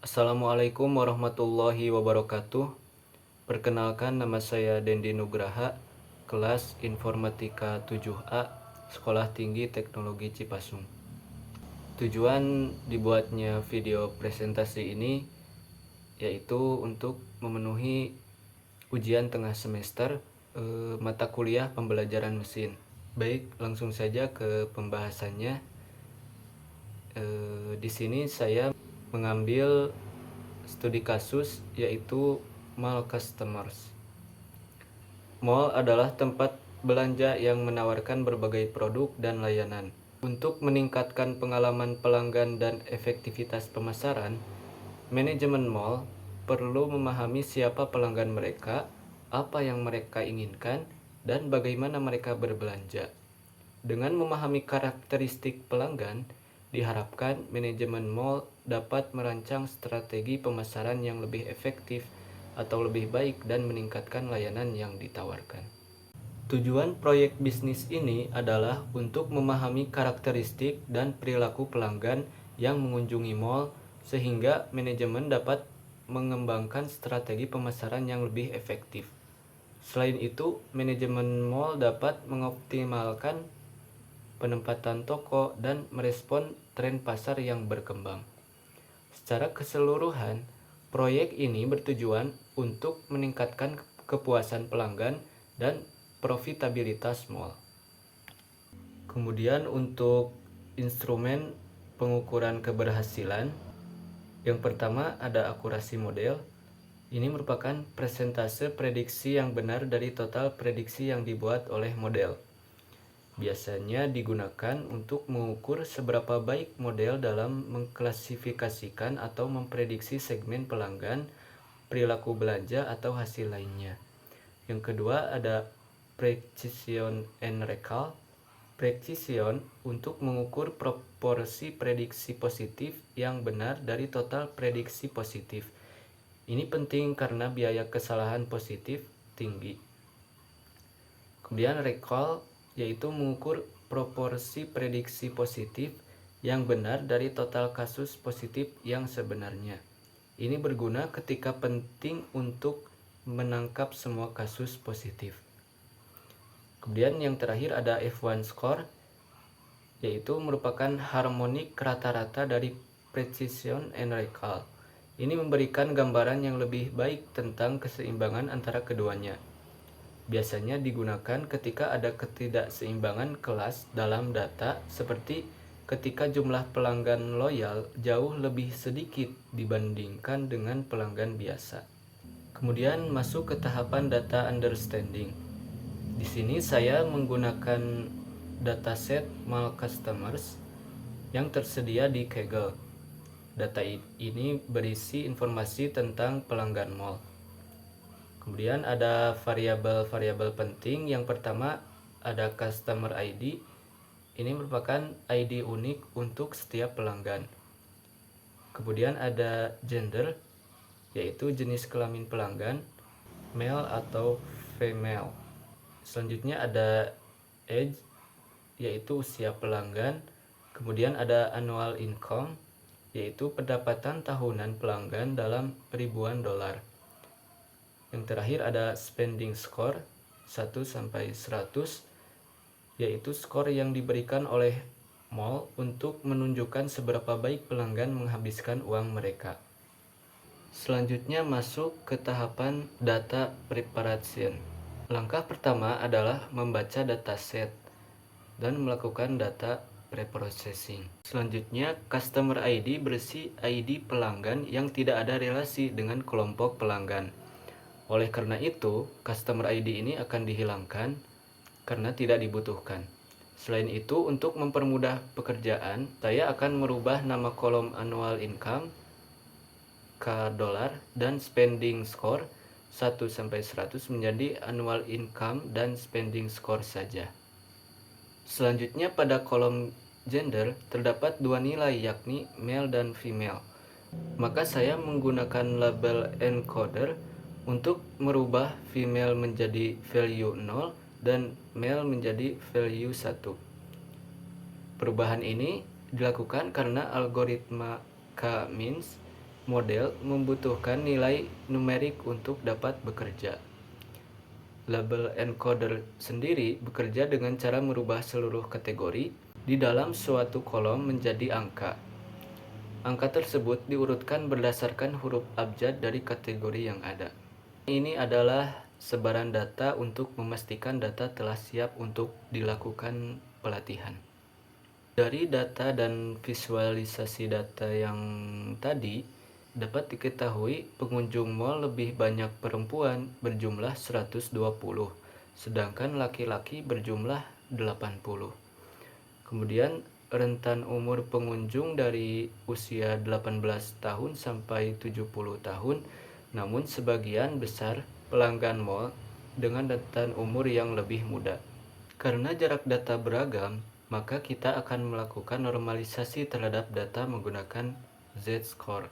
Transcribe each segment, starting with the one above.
Assalamualaikum warahmatullahi wabarakatuh. Perkenalkan, nama saya Dendi Nugraha, kelas Informatika 7A, Sekolah Tinggi Teknologi Cipasung. Tujuan dibuatnya video presentasi ini yaitu untuk memenuhi ujian tengah semester mata kuliah pembelajaran mesin. Baik, langsung saja ke pembahasannya. Di sini saya mengambil studi kasus yaitu mall customers. Mall adalah tempat belanja yang menawarkan berbagai produk dan layanan. Untuk meningkatkan pengalaman pelanggan dan efektivitas pemasaran, manajemen mall perlu memahami siapa pelanggan mereka, apa yang mereka inginkan, dan bagaimana mereka berbelanja. Dengan memahami karakteristik pelanggan, diharapkan manajemen mall dapat merancang strategi pemasaran yang lebih efektif atau lebih baik dan meningkatkan layanan yang ditawarkan. Tujuan proyek bisnis ini adalah untuk memahami karakteristik dan perilaku pelanggan yang mengunjungi mall sehingga manajemen dapat mengembangkan strategi pemasaran yang lebih efektif. Selain itu, manajemen mall dapat mengoptimalkan penempatan toko dan merespon tren pasar yang berkembang. Secara keseluruhan, proyek ini bertujuan untuk meningkatkan kepuasan pelanggan dan profitabilitas mall. Kemudian untuk instrumen pengukuran keberhasilan, yang pertama ada akurasi model. Ini merupakan persentase prediksi yang benar dari total prediksi yang dibuat oleh model. Biasanya digunakan untuk mengukur seberapa baik model dalam mengklasifikasikan atau memprediksi segmen pelanggan, perilaku belanja, atau hasil lainnya. Yang kedua ada precision and recall. Precision untuk mengukur proporsi prediksi positif yang benar dari total prediksi positif. Ini penting karena biaya kesalahan positif tinggi. Kemudian recall yaitu mengukur proporsi prediksi positif yang benar dari total kasus positif yang sebenarnya. Ini berguna ketika penting untuk menangkap semua kasus positif. Kemudian yang terakhir ada F1 score, yaitu merupakan harmonik rata-rata dari precision and recall. Ini memberikan gambaran yang lebih baik tentang keseimbangan antara keduanya. Biasanya digunakan ketika ada ketidakseimbangan kelas dalam data, seperti ketika jumlah pelanggan loyal jauh lebih sedikit dibandingkan dengan pelanggan biasa. Kemudian masuk ke tahapan data understanding. Di sini saya menggunakan dataset mall customers yang tersedia di Kaggle. Data ini berisi informasi tentang pelanggan mall. Kemudian ada variabel-variabel penting. Yang pertama ada customer ID. Ini merupakan ID unik untuk setiap pelanggan. Kemudian ada gender, yaitu jenis kelamin pelanggan, male atau female. Selanjutnya ada age, yaitu usia pelanggan. Kemudian ada annual income, yaitu pendapatan tahunan pelanggan dalam ribuan dolar. Yang terakhir ada spending score 1-100, yaitu skor yang diberikan oleh mall untuk menunjukkan seberapa baik pelanggan menghabiskan uang mereka. Selanjutnya masuk ke tahapan data preparation. Langkah pertama adalah membaca dataset dan melakukan data preprocessing. Selanjutnya, customer ID berisi ID pelanggan yang tidak ada relasi dengan kelompok pelanggan. Oleh karena itu, customer ID ini akan dihilangkan karena tidak dibutuhkan. Selain itu, untuk mempermudah pekerjaan, saya akan merubah nama kolom annual income ke dolar dan spending score 1-100 menjadi annual income dan spending score saja. Selanjutnya pada kolom gender terdapat dua nilai, yakni male dan female. Maka saya menggunakan label encoder untuk merubah female menjadi value 0 dan male menjadi value 1. Perubahan ini dilakukan karena algoritma K-means model membutuhkan nilai numerik untuk dapat bekerja. Label encoder sendiri bekerja dengan cara merubah seluruh kategori di dalam suatu kolom menjadi angka. Angka tersebut diurutkan berdasarkan huruf abjad dari kategori yang ada. Ini adalah sebaran data untuk memastikan data telah siap untuk dilakukan pelatihan. Dari data dan visualisasi data yang tadi, dapat diketahui pengunjung mall lebih banyak perempuan berjumlah 120, sedangkan laki-laki berjumlah 80. Kemudian rentan umur pengunjung dari usia 18 tahun sampai 70 tahun, namun sebagian besar pelanggan mall dengan rentan umur yang lebih muda. Karena jarak data beragam, maka kita akan melakukan normalisasi terhadap data menggunakan Z-score,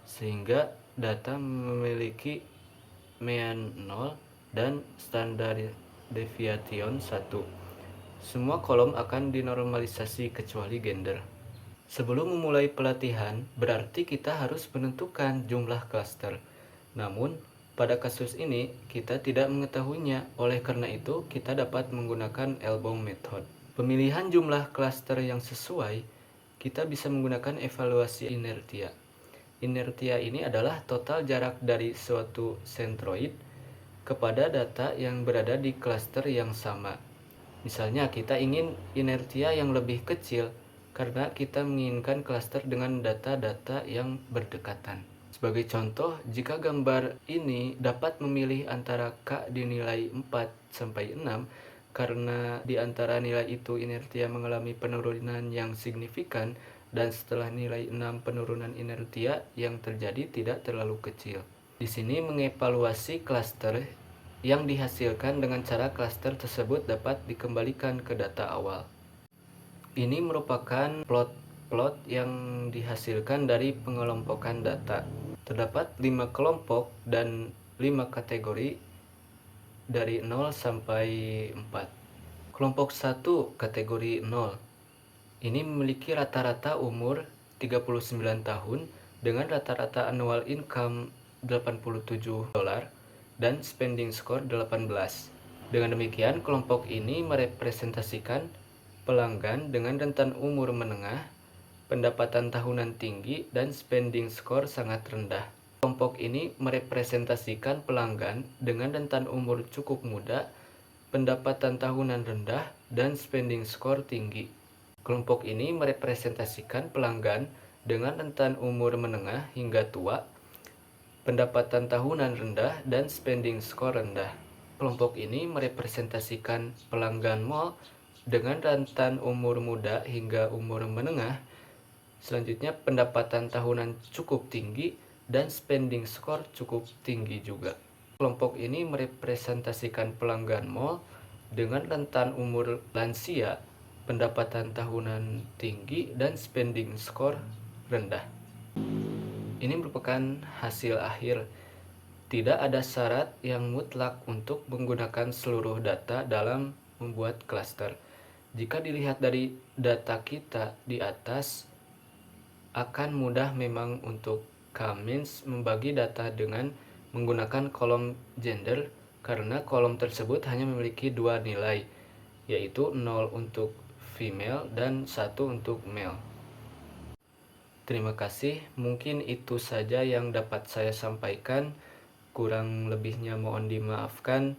sehingga data memiliki mean 0 dan standard deviation 1. Semua kolom akan dinormalisasi kecuali gender. Sebelum memulai pelatihan, berarti kita harus menentukan jumlah klaster. Namun, pada kasus ini, kita tidak mengetahuinya. Oleh karena itu, kita dapat menggunakan elbow method. Pemilihan jumlah klaster yang sesuai, kita bisa menggunakan evaluasi inertia. Inertia ini adalah total jarak dari suatu sentroid kepada data yang berada di klaster yang sama. Misalnya kita ingin inertia yang lebih kecil karena kita menginginkan klaster dengan data-data yang berdekatan. Sebagai contoh, jika gambar ini dapat memilih antara K dinilai 4-6 karena di antara nilai itu inertia mengalami penurunan yang signifikan dan setelah nilai 6 penurunan inertia yang terjadi tidak terlalu kecil. Di sini mengevaluasi klaster yang dihasilkan dengan cara klaster tersebut dapat dikembalikan ke data awal. Ini merupakan plot yang dihasilkan dari pengelompokan data. Terdapat 5 kelompok dan 5 kategori dari 0 sampai 4. Kelompok 1 kategori 0. Ini memiliki rata-rata umur 39 tahun dengan rata-rata annual income $87 dan spending score 18. Dengan demikian, kelompok ini merepresentasikan pelanggan dengan rentan umur menengah, pendapatan tahunan tinggi, dan spending score sangat rendah. Kelompok ini merepresentasikan pelanggan dengan rentan umur cukup muda, pendapatan tahunan rendah, dan spending score tinggi. Kelompok ini merepresentasikan pelanggan dengan rentan umur menengah hingga tua, pendapatan tahunan rendah, dan spending score rendah. Kelompok ini merepresentasikan pelanggan mall dengan rentan umur muda hingga umur menengah, selanjutnya pendapatan tahunan cukup tinggi, dan spending score cukup tinggi juga. Kelompok ini merepresentasikan pelanggan mall dengan rentan umur lansia, pendapatan tahunan tinggi, dan spending score rendah. Ini merupakan hasil akhir. Tidak ada syarat yang mutlak untuk menggunakan seluruh data dalam membuat klaster. Jika dilihat dari data kita di atas, akan mudah memang untuk Cummins membagi data dengan menggunakan kolom gender karena kolom tersebut hanya memiliki 2 nilai, yaitu 0 untuk female dan 1 untuk male. Terima kasih, mungkin itu saja yang dapat saya sampaikan. Kurang lebihnya mohon dimaafkan.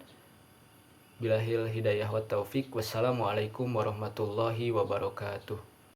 Billahil hidayah wa taufik. Wassalamualaikum warahmatullahi wabarakatuh.